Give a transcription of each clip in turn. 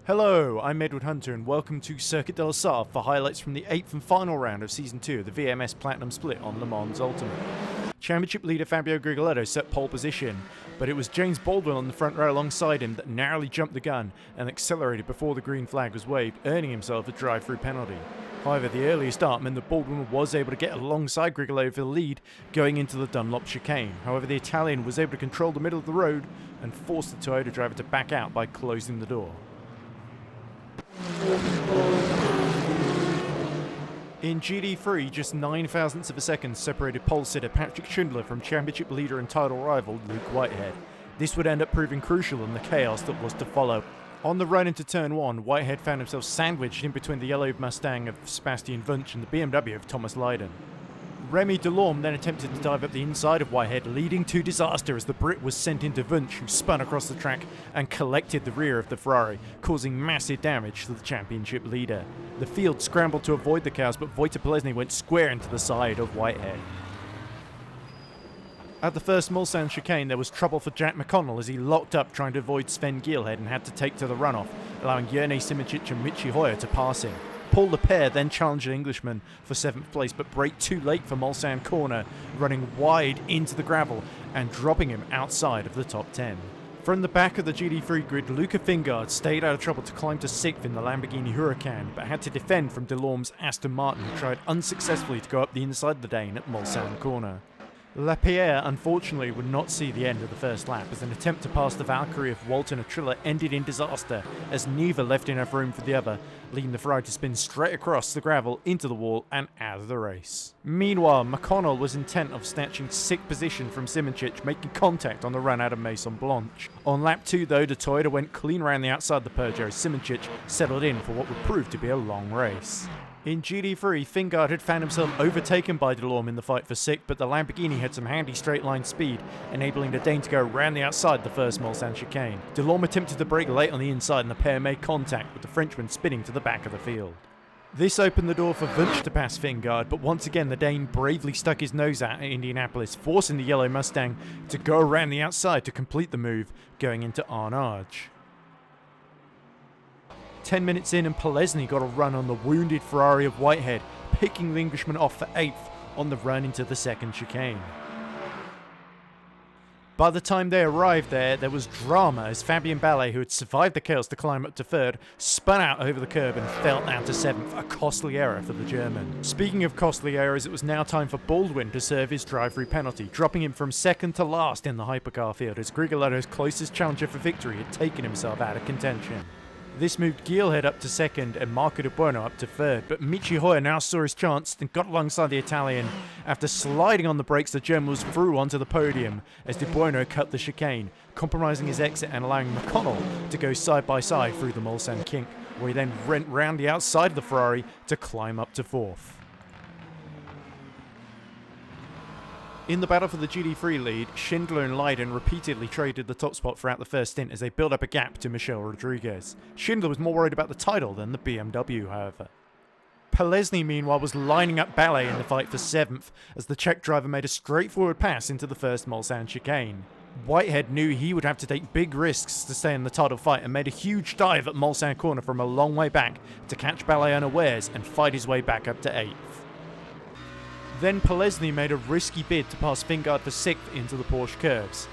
Hello, I'm Edward Hunter and welcome to Circuit de la Sarthe for highlights from the 8th and final round of Season 2 of the VMS Platinum Split on LeMans Ultimate. Championship leader Fabio Grigoletto set pole position, but it was James Baldwin on the front row alongside him that narrowly jumped the gun and accelerated before the green flag was waved, earning himself a drive-through penalty. However, the earlier start meant that Baldwin was able to get alongside Grigoletto for the lead going into the Dunlop chicane. However, the Italian was able to control the middle of the road and forced the Toyota driver to back out by closing the door. In GD3, just 9 thousandths of a second separated pole sitter Patrick Schindler from championship leader and title rival Luke Whitehead. This would end up proving crucial in the chaos that was to follow. On the run into turn 1, Whitehead found himself sandwiched in between the yellow Mustang of Sebastian Wunsch and the BMW of Thomas Lydon. Remy Delorme then attempted to dive up the inside of Whitehead, leading to disaster as the Brit was sent into Wunsch, who spun across the track and collected the rear of the Ferrari, causing massive damage to the championship leader. The field scrambled to avoid the chaos, but Wojtek Polesny went square into the side of Whitehead. At the first Mulsanne chicane, there was trouble for Jack McConnell as he locked up trying to avoid Sven Gielhed and had to take to the runoff, allowing Jerne Simičić and Michi Hoyer to pass him. Paul Lepere then challenged the Englishman for 7th place, but braked too late for Mulsanne corner, running wide into the gravel and dropping him outside of the top 10. From the back of the GD3 grid, Luca Fingard stayed out of trouble to climb to 6th in the Lamborghini Huracan, but had to defend from Delorme's Aston Martin, who tried unsuccessfully to go up the inside of the Dane at Mulsanne corner. Lapierre unfortunately would not see the end of the first lap as an attempt to pass the Valkyrie of Walton and Triller ended in disaster as neither left enough room for the other, leading the Ferrari to spin straight across the gravel into the wall and out of the race. Meanwhile, McConnell was intent of snatching 6th position from Simičić, making contact on the run out of Maison Blanche. On lap 2 though, the Toyota went clean around the outside of the Peugeot as Simičić settled in for what would prove to be a long race. In GD3, Fingard had found himself overtaken by Delorme in the fight for 6th, but the Lamborghini had some handy straight line speed, enabling the Dane to go round the outside the first Mulsanne chicane. Delorme attempted to brake late on the inside and the pair made contact, with the Frenchman spinning to the back of the field. This opened the door for Wunsch to pass Fingard, but once again the Dane bravely stuck his nose out at Indianapolis, forcing the yellow Mustang to go around the outside to complete the move, going into Arnage. 10 minutes in and Polesny got a run on the wounded Ferrari of Whitehead, picking the Englishman off for 8th on the run into the second chicane. By the time they arrived there was drama as Fabien Ballet, who had survived the chaos to climb up to 3rd, spun out over the curb and fell down to 7th, a costly error for the German. Speaking of costly errors, it was now time for Baldwin to serve his drive-through penalty, dropping him from 2nd to last in the hypercar field as Grigoletto's closest challenger for victory had taken himself out of contention. This moved Gielhed up to 2nd and Marco De Buono up to 3rd, but Michi Hoyer now saw his chance and got alongside the Italian. After sliding on the brakes, the German was through onto the podium as De Buono cut the chicane, compromising his exit and allowing McConnell to go side by side through the Mulsanne kink, where he then went round the outside of the Ferrari to climb up to 4th. In the battle for the GD3 lead, Schindler and Lydon repeatedly traded the top spot throughout the first stint as they built up a gap to Michel Rodriguez. Schindler was more worried about the title than the BMW, however. Polesny, meanwhile, was lining up Ballet in the fight for 7th as the Czech driver made a straightforward pass into the first Mulsanne chicane. Whitehead knew he would have to take big risks to stay in the title fight and made a huge dive at Mulsanne corner from a long way back to catch Ballet unawares and fight his way back up to 8th. Then Polesny made a risky bid to pass Fingard for 6th into the Porsche curves.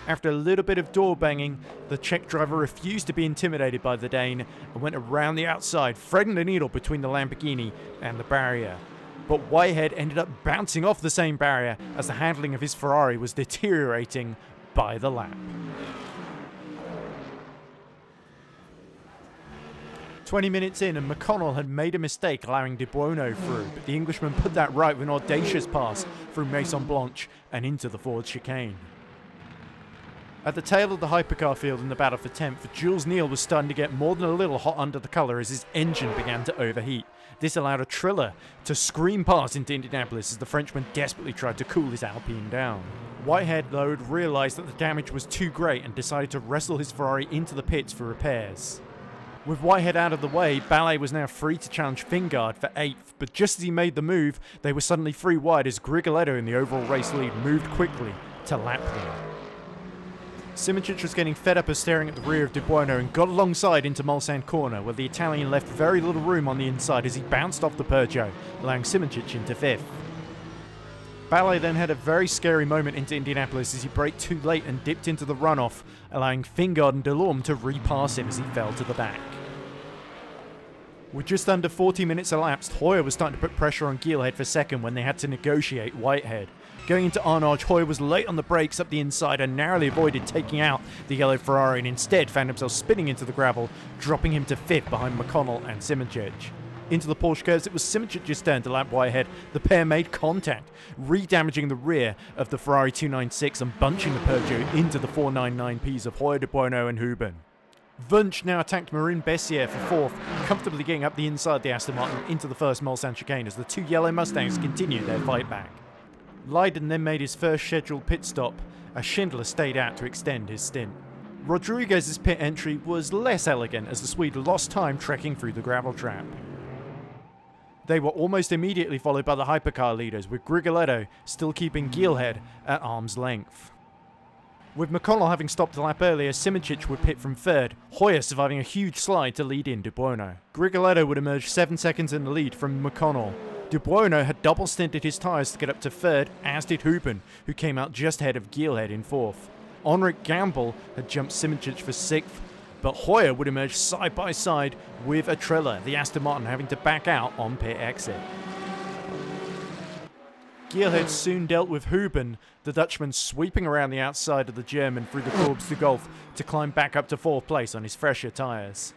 After a little bit of door banging, the Czech driver refused to be intimidated by the Dane and went around the outside, threading the needle between the Lamborghini and the barrier. But Whitehead ended up bouncing off the same barrier as the handling of his Ferrari was deteriorating by the lap. 20 minutes in and McConnell had made a mistake allowing De Buono through, but the Englishman put that right with an audacious pass through Maison Blanche and into the forward chicane. At the tail of the hypercar field in the battle for 10th, Jules Neal was starting to get more than a little hot under the collar as his engine began to overheat. This allowed a Triller to scream past into Indianapolis as the Frenchman desperately tried to cool his Alpine down. Whitehead, though, had realised that the damage was too great and decided to wrestle his Ferrari into the pits for repairs. With Whitehead out of the way, Ballet was now free to challenge Fingard for 8th, but just as he made the move, they were suddenly 3 wide as Grigoletto in the overall race lead moved quickly to lap them. Simicic was getting fed up of staring at the rear of De Buono and got alongside into Mulsanne corner, where the Italian left very little room on the inside as he bounced off the Peugeot, allowing Simicic into 5th. Ballet then had a very scary moment into Indianapolis as he braked too late and dipped into the runoff, allowing Fingard and Delorme to repass him as he fell to the back. With just under 40 minutes elapsed, Hoyer was starting to put pressure on Geelhead for 2nd when they had to negotiate Whitehead. Going into Arnage, Hoyer was late on the brakes up the inside and narrowly avoided taking out the yellow Ferrari and instead found himself spinning into the gravel, dropping him to 5th behind McConnell and Simicic. Into the Porsche curves, it was Simicic's turn to lap Whitehead. The pair made contact, re-damaging the rear of the Ferrari 296 and bunching the Peugeot into the 499Ps of Hoyer, De Buono and Huben. Wunsch now attacked Marin Bessier for 4th, comfortably getting up the inside of the Aston Martin into the first Mulsanne chicane as the 2 yellow Mustangs continued their fight back. Leiden then made his first scheduled pit stop, as Schindler stayed out to extend his stint. Rodriguez's pit entry was less elegant as the Swede lost time trekking through the gravel trap. They were almost immediately followed by the hypercar leaders, with Grigoletto still keeping Geelhead at arm's length. With McConnell having stopped a lap earlier, Simicic would pit from 3rd, Hoyer surviving a huge slide to lead in De Buono. Grigoletto would emerge 7 seconds in the lead from McConnell. De Buono had double stinted his tyres to get up to 3rd, as did Huben, who came out just ahead of Geelhead in 4th. Henrik Gamble had jumped Simicic for 6th, but Hoyer would emerge side by side with Atrilla, the Aston Martin having to back out on pit exit. Geelhead soon dealt with Huben, the Dutchman sweeping around the outside of the German through the Courbes de Golf to climb back up to 4th place on his fresher tyres.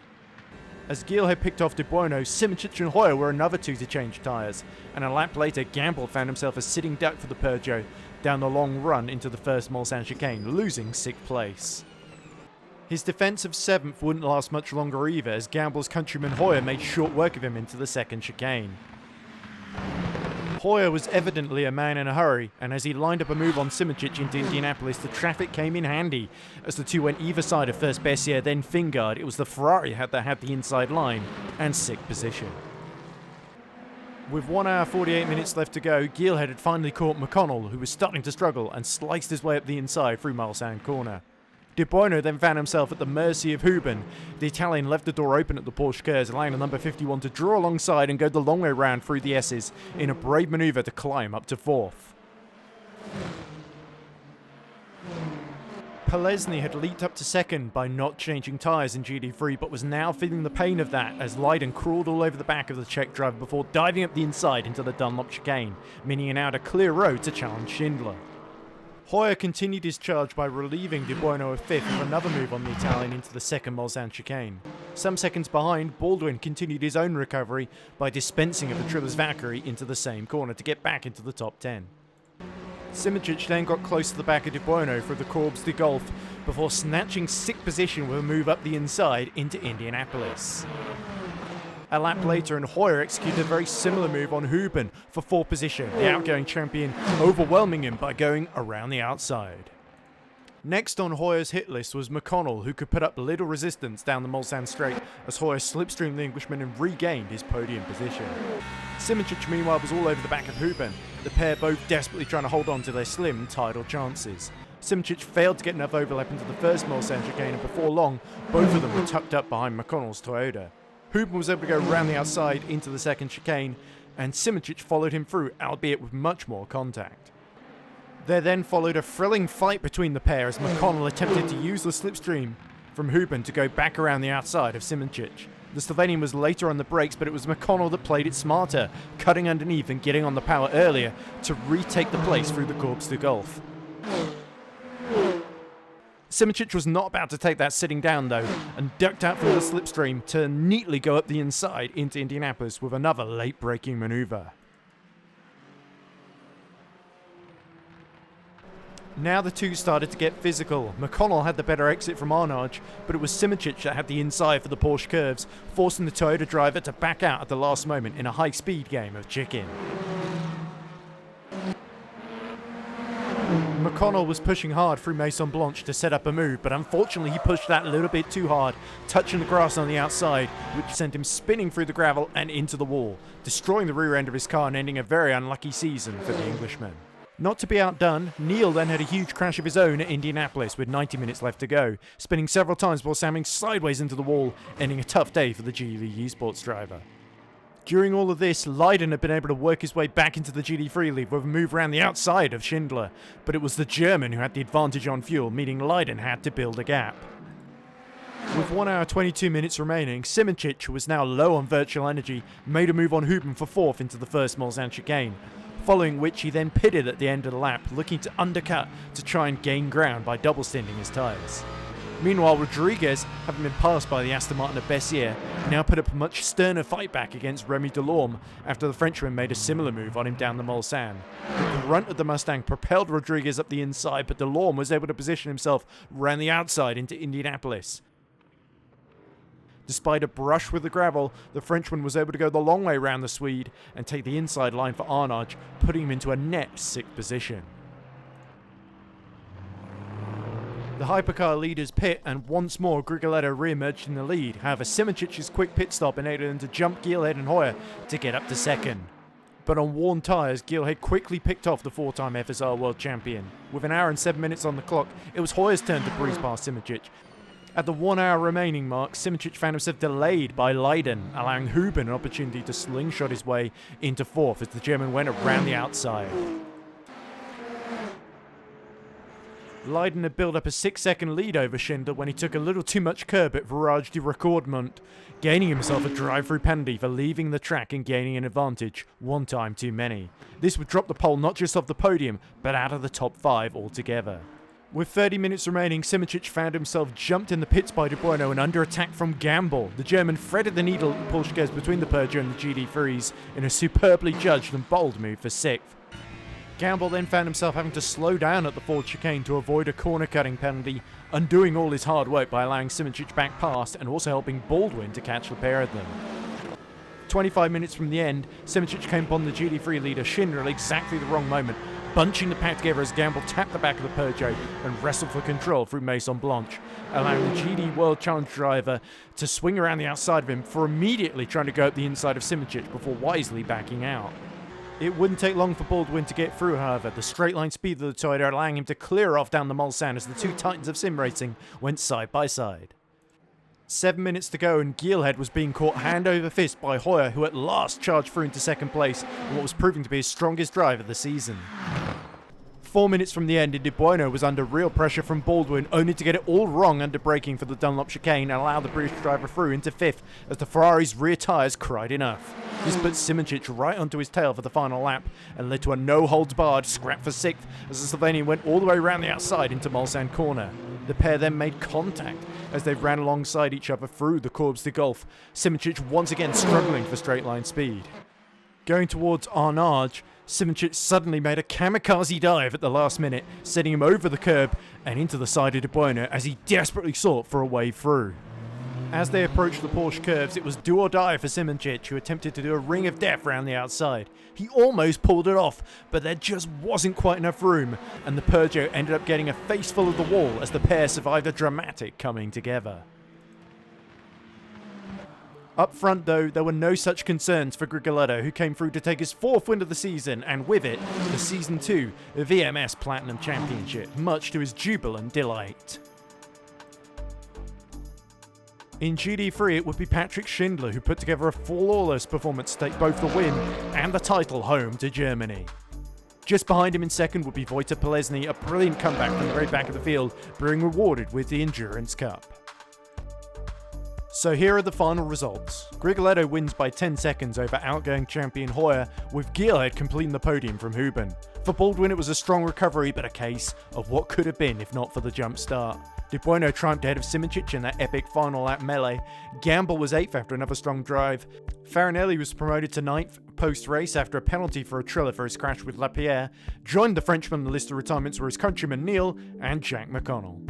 As Geelhead picked off De Buono, Simicic and Hoyer were another 2 to change tyres, and a lap later Gamble found himself a sitting duck for the Peugeot down the long run into the first Mulsanne chicane, losing 6th place. His defence of 7th wouldn't last much longer either, as Gamble's countryman Hoyer made short work of him into the 2nd chicane. Hoyer was evidently a man in a hurry, and as he lined up a move on Simicic into Indianapolis, the traffic came in handy. As the 2 went either side of first Bessier, then Fingard, it was the Ferrari that had the inside line and 6th position. With 1 hour 48 minutes left to go, Geelhead had finally caught McConnell, who was starting to struggle, and sliced his way up the inside through Mulsanne corner. De Buono then found himself at the mercy of Huben. The Italian left the door open at the Porsche curves, allowing the number 51 to draw alongside and go the long way round through the S's in a brave manoeuvre to climb up to 4th. Polesny had leaped up to 2nd by not changing tyres in GD3, but was now feeling the pain of that as Leiden crawled all over the back of the Czech driver before diving up the inside into the Dunlop chicane, meaning an out a clear road to challenge Schindler. Hoyer continued his charge by relieving De Buono of 5th with another move on the Italian into the 2nd Mulsanne chicane. Some seconds behind, Baldwin continued his own recovery by dispensing of Atrilla's Valkyrie into the same corner to get back into the top 10. Simicic then got close to the back of De Buono for the Courbes de Golf before snatching 6th position with a move up the inside into Indianapolis. A lap later, and Hoyer executed a very similar move on Huben for 4th position, the outgoing champion overwhelming him by going around the outside. Next on Hoyer's hit list was McConnell, who could put up little resistance down the Mulsanne straight as Hoyer slipstreamed the Englishman and regained his podium position. Simicic meanwhile was all over the back of Huben, the pair both desperately trying to hold on to their slim title chances. Simicic failed to get enough overlap into the first Mulsanne chicane, and before long, both of them were tucked up behind McConnell's Toyota. Huben was able to go around the outside into the 2nd chicane, and Simicic followed him through, albeit with much more contact. There then followed a thrilling fight between the pair as McConnell attempted to use the slipstream from Huben to go back around the outside of Simicic. The Slovenian was later on the brakes, but it was McConnell that played it smarter, cutting underneath and getting on the power earlier to retake the place through the Courbes de Golf. Simicic was not about to take that sitting down though, and ducked out from the slipstream to neatly go up the inside into Indianapolis with another late braking manoeuvre. Now the two started to get physical. McConnell had the better exit from Arnage, but it was Simicic that had the inside for the Porsche curves, forcing the Toyota driver to back out at the last moment in a high-speed game of chicken. McConnell was pushing hard through Maison Blanche to set up a move, but unfortunately he pushed that a little bit too hard, touching the grass on the outside, which sent him spinning through the gravel and into the wall, destroying the rear end of his car and ending a very unlucky season for the Englishman. Not to be outdone, Neil then had a huge crash of his own at Indianapolis with 90 minutes left to go, spinning several times while slamming sideways into the wall, ending a tough day for the G League Esports driver. During all of this, Leiden had been able to work his way back into the GD3 lead with a move around the outside of Schindler, but it was the German who had the advantage on fuel, meaning Leiden had to build a gap. With 1 hour 22 minutes remaining, Simoncic, who was now low on virtual energy, made a move on Huben for 4th into the first Mulsanne chicane, following which he then pitted at the end of the lap, looking to undercut to try and gain ground by double stinting his tyres. Meanwhile, Rodriguez, having been passed by the Aston Martin of Bessier, now put up a much sterner fight back against Remy Delorme after the Frenchman made a similar move on him down the Mulsanne. The grunt of the Mustang propelled Rodriguez up the inside, but Delorme was able to position himself round the outside into Indianapolis. Despite a brush with the gravel, the Frenchman was able to go the long way round the Swede and take the inside line for Arnage, putting him into a net 6th position. The hypercar leaders pit, and once more Grigoletto re-emerged in the lead. However, Simoncic's quick pit stop enabled him to jump Gielhed and Hoyer to get up to 2nd. But on worn tyres, Gielhed quickly picked off the 4-time FSR World Champion. With 1 hour and 7 minutes on the clock, it was Hoyer's turn to breeze past Simoncic. At the 1 hour remaining mark, Simoncic found himself delayed by Leiden, allowing Huben an opportunity to slingshot his way into 4th as the German went around the outside. Leiden had built up a 6-second lead over Schindler when he took a little too much curb at Virage de Recordement, gaining himself a drive-through penalty for leaving the track and gaining an advantage, 1 time too many. This would drop the pole not just off the podium, but out of the top 5 altogether. With 30 minutes remaining, Simoncic found himself jumped in the pits by De Bueno and under attack from Gamble. The German threaded the needle at the Porsche between the Peugeot and the GD3s in a superbly judged and bold move for 6th. Gamble then found himself having to slow down at the 4th chicane to avoid a corner-cutting penalty, undoing all his hard work by allowing Simoncic back past and also helping Baldwin to catch the pair of them. 25 minutes from the end, Simoncic came upon the GD3 leader Schindler at exactly the wrong moment, bunching the pack together as Gamble tapped the back of the Peugeot and wrestled for control through Maison Blanche, allowing the GD World Challenge driver to swing around the outside of him for immediately trying to go up the inside of Simoncic before wisely backing out. It wouldn't take long for Baldwin to get through, however, the straight line speed of the Toyota allowing him to clear off down the Mulsanne as the two titans of sim racing went side by side. 7 minutes to go and Gielhed was being caught hand over fist by Hoyer, who at last charged through into 2nd place in what was proving to be his strongest drive of the season. 4 minutes from the end, De Bueno was under real pressure from Baldwin, only to get it all wrong under braking for the Dunlop chicane and allow the British driver through into 5th as the Ferrari's rear tyres cried enough. This put Simoncic right onto his tail for the final lap and led to a no-holds-barred scrap for 6th as the Slovenian went all the way around the outside into Mulsanne corner. The pair then made contact as they ran alongside each other through the Courbes de Golf, Simoncic once again struggling for straight-line speed. Going towards Arnage, Simoncic suddenly made a kamikaze dive at the last minute, setting him over the curb and into the side of De Bueno as he desperately sought for a way through. As they approached the Porsche curves, it was do or die for Simoncic, who attempted to do a ring of death round the outside. He almost pulled it off, but there just wasn't quite enough room, and the Peugeot ended up getting a face full of the wall as the pair survived a dramatic coming together. Up front though, there were no such concerns for Grigoletto, who came through to take his 4th win of the season, and with it, the Season 2 VMS Platinum Championship, much to his jubilant delight. In GD3, it would be Patrick Schindler who put together a flawless performance to take both the win and the title home to Germany. Just behind him in 2nd would be Wojtek Polesny, a brilliant comeback from the very back of the field, being rewarded with the Endurance Cup. So here are the final results. Grigoletto wins by 10 seconds over outgoing champion Hoyer, with Gielhed completing the podium from Huben. For Baldwin, it was a strong recovery, but a case of what could have been if not for the jump start. De Bueno triumphed ahead of Simoncic in that epic final lap melee. Gamble was 8th after another strong drive. Farinelli was promoted to 9th post-race after a penalty for a Triller for his crash with Lapierre. Joined the Frenchman on the list of retirements were his countrymen Neil and Jack McConnell.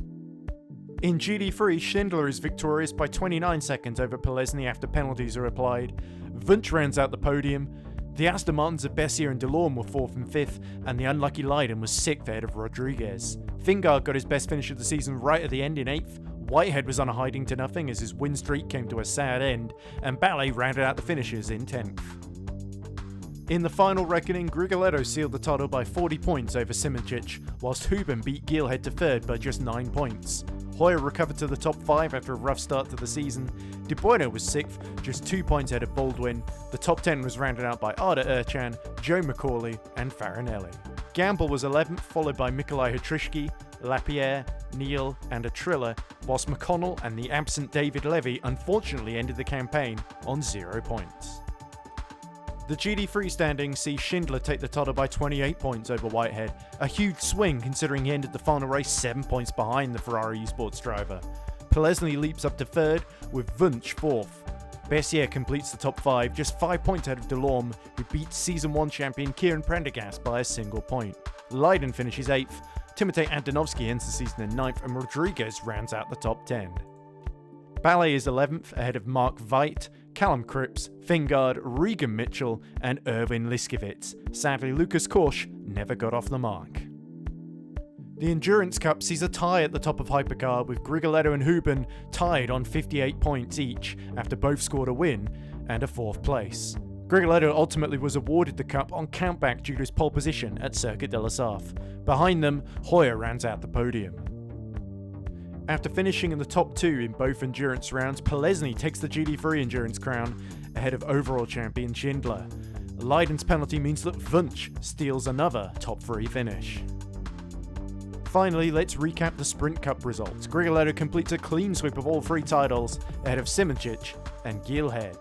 In GD3, Schindler is victorious by 29 seconds over Polesny after penalties are applied. Wunsch rounds out the podium. The Aston Martins of Bessier and Delorme were 4th and 5th, and the unlucky Leiden was 6th ahead of Rodriguez. Fingard got his best finish of the season right at the end in 8th, Whitehead was on a hiding to nothing as his win streak came to a sad end, and Ballet rounded out the finishes in 10th. In the final reckoning, Grigoletto sealed the title by 40 points over Simicic, whilst Huben beat Geelhead to 3rd by just 9 points. Hoyer recovered to the top 5 after a rough start to the season. De Bueno was 6th, just 2 points ahead of Baldwin. The top 10 was rounded out by Arda Urchan, Joe McCauley, and Farinelli. Gamble was 11th, followed by Mikolai Hatrishki, Lapierre, Neal, and Atrilla, whilst McConnell and the absent David Levy unfortunately ended the campaign on 0 points. The GD3 standings see Schindler take the title by 28 points over Whitehead, a huge swing considering he ended the final race 7 points behind the Ferrari Esports driver. Polesny leaps up to 3rd, with Wunsch 4th. Bessier completes the top 5, just 5 points ahead of Delorme, who beats Season 1 champion Kieran Prendergast by a single point. Leiden finishes 8th, Timotej Antonovsky ends the season in 9th, and Rodriguez rounds out the top 10. Ballet is 11th, ahead of Mark Veit, Callum Cripps, Fingard, Regan Mitchell, and Erwin Liskevitz. Sadly, Lucas Korsch never got off the mark. The Endurance Cup sees a tie at the top of Hypercar, with Grigoletto and Huben tied on 58 points each after both scored a win and a 4th place. Grigoletto ultimately was awarded the cup on countback due to his pole position at Circuit de la Sarthe. Behind them, Hoyer rounds out the podium. After finishing in the top 2 in both endurance rounds, Polesny takes the GD3 endurance crown ahead of overall champion Schindler. Leiden's penalty means that Wunsch steals another top 3 finish. Finally, let's recap the Sprint Cup results. Grigoletto completes a clean sweep of all 3 titles ahead of Simicic and Geelhead.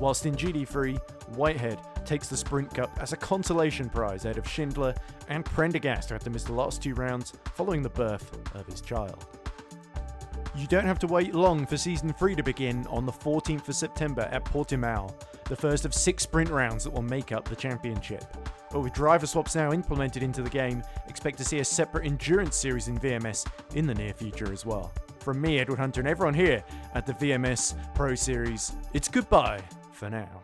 Whilst in GD3, Whitehead takes the Sprint Cup as a consolation prize ahead of Schindler and Prendergast, who had to miss the last 2 rounds following the birth of his child. You don't have to wait long for Season 3 to begin on the 14th of September at Portimao, the first of 6 sprint rounds that will make up the championship. But with driver swaps now implemented into the game, expect to see a separate endurance series in VMS in the near future as well. From me, Edward Hunter, and everyone here at the VMS PRO Series, it's goodbye for now.